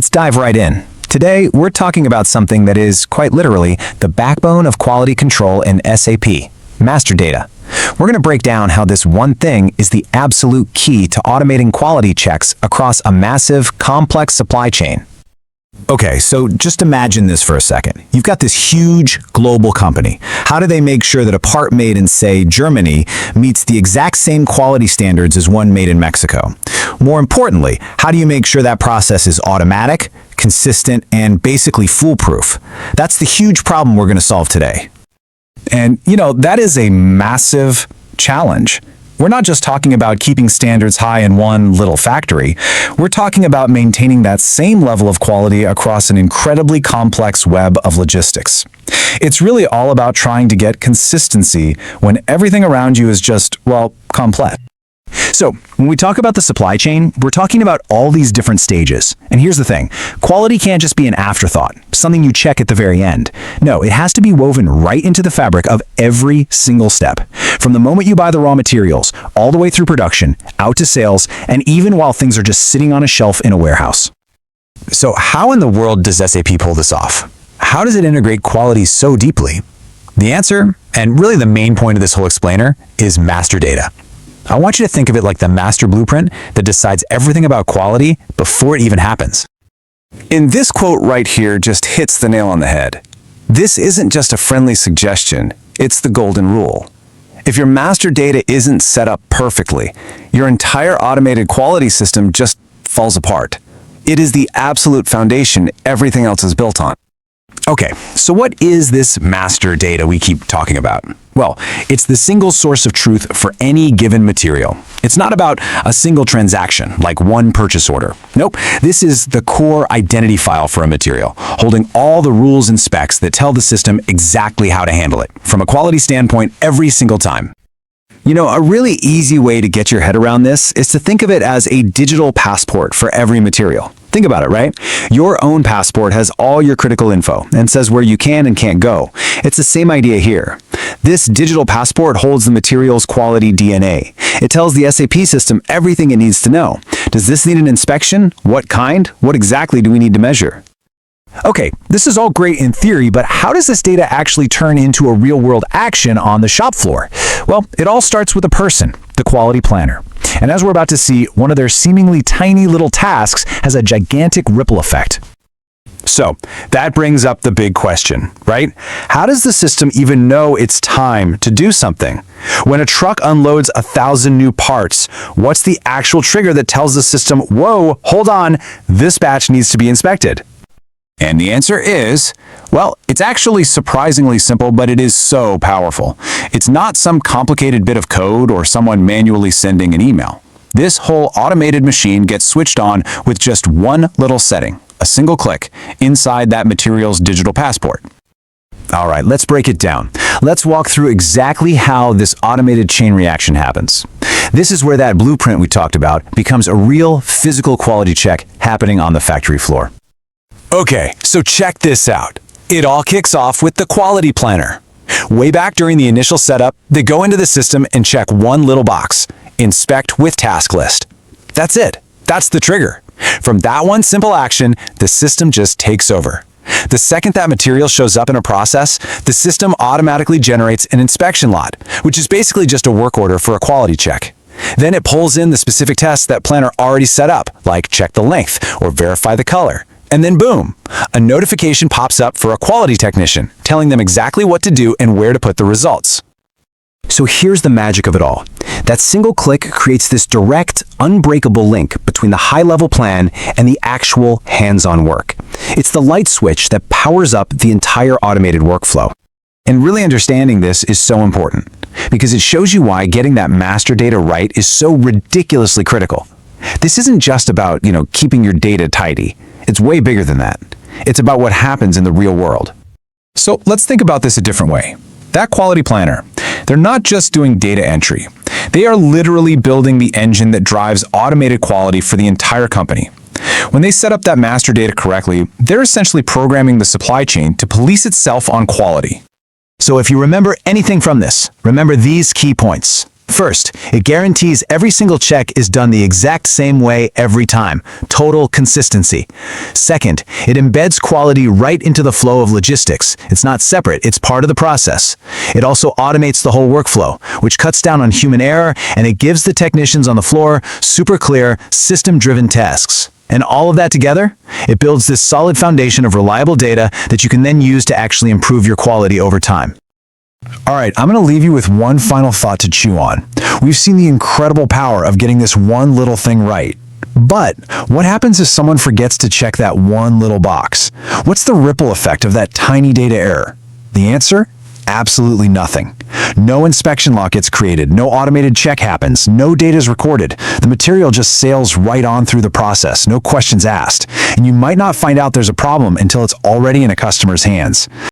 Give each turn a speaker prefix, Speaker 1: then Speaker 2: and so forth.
Speaker 1: Let's dive right in. Today, we're talking about something that is, quite literally, the backbone of quality control in SAP, master data. We're going to break down how this one thing is the absolute key to automating quality checks across a massive, complex supply chain. Okay, so just imagine this for a second. You've got this huge global company. How do they make sure that a part made in, say, Germany meets the exact same quality standards as one made in Mexico? More importantly, how do you make sure that process is automatic, consistent, and basically foolproof? That's the huge problem we're going to solve today. And, that is a massive challenge. We're not just talking about keeping standards high in one little factory. We're talking about maintaining that same level of quality across an incredibly complex web of logistics. It's really all about trying to get consistency when everything around you is just, complex. So, when we talk about the supply chain, we're talking about all these different stages. And here's the thing, quality can't just be an afterthought, something you check at the very end. No, it has to be woven right into the fabric of every single step. From the moment you buy the raw materials, all the way through production, out to sales, and even while things are just sitting on a shelf in a warehouse. So how in the world does SAP pull this off? How does it integrate quality so deeply? The answer, and really the main point of this whole explainer, is master data. I want you to think of it like the master blueprint that decides everything about quality before it even happens. And this quote right here just hits the nail on the head. This isn't just a friendly suggestion, it's the golden rule. If your master data isn't set up perfectly, your entire automated quality system just falls apart. It is the absolute foundation everything else is built on. Okay, so what is this master data we keep talking about? Well, it's the single source of truth for any given material. It's not about a single transaction, like one purchase order. Nope, this is the core identity file for a material, holding all the rules and specs that tell the system exactly how to handle it, from a quality standpoint every single time. A really easy way to get your head around this is to think of it as a digital passport for every material. Think about it, right? Your own passport has all your critical info and says where you can and can't go. It's the same idea here. This digital passport holds the material's quality DNA. It tells the SAP system everything it needs to know. Does this need an inspection? What kind? What exactly do we need to measure? Okay, this is all great in theory, but how does this data actually turn into a real-world action on the shop floor? Well, it all starts with a person, the quality planner. And as we're about to see, one of their seemingly tiny little tasks has a gigantic ripple effect. So, that brings up the big question, right? How does the system even know it's time to do something? When a truck unloads 1,000 new parts, what's the actual trigger that tells the system, whoa, hold on, this batch needs to be inspected? And the answer is, it's actually surprisingly simple, but it is so powerful. It's not some complicated bit of code or someone manually sending an email. This whole automated machine gets switched on with just one little setting, a single click, inside that material's digital passport. All right, let's break it down. Let's walk through exactly how this automated chain reaction happens. This is where that blueprint we talked about becomes a real physical quality check happening on the factory floor. Okay, so check this out. It all kicks off with the quality planner. Way back during the initial setup, they go into the system and check one little box, inspect with task list. That's it. That's the trigger. From that one simple action, the system just takes over. The second that material shows up in a process, the system automatically generates an inspection lot, which is basically just a work order for a quality check. Then it pulls in the specific tests that planner already set up, like check the length or verify the color. And then boom, a notification pops up for a quality technician, telling them exactly what to do and where to put the results. So here's the magic of it all. That single click creates this direct, unbreakable link between the high-level plan and the actual hands-on work. It's the light switch that powers up the entire automated workflow. And really understanding this is so important, because it shows you why getting that master data right is so ridiculously critical. This isn't just about, keeping your data tidy. It's way bigger than that. It's about what happens in the real world. So let's think about this a different way. That quality planner, they're not just doing data entry. They are literally building the engine that drives automated quality for the entire company. When they set up that master data correctly, they're essentially programming the supply chain to police itself on quality. So if you remember anything from this, remember these key points. First, it guarantees every single check is done the exact same way every time. Total consistency. Second, it embeds quality right into the flow of logistics. It's not separate, it's part of the process. It also automates the whole workflow, which cuts down on human error, and it gives the technicians on the floor super clear, system-driven tasks. And all of that together, it builds this solid foundation of reliable data that you can then use to actually improve your quality over time. All right, I'm going to leave you with one final thought to chew on. We've seen the incredible power of getting this one little thing right. But what happens if someone forgets to check that one little box? What's the ripple effect of that tiny data error? The answer? Absolutely nothing. No inspection log gets created, no automated check happens, no data is recorded. The material just sails right on through the process, no questions asked. And you might not find out there's a problem until it's already in a customer's hands.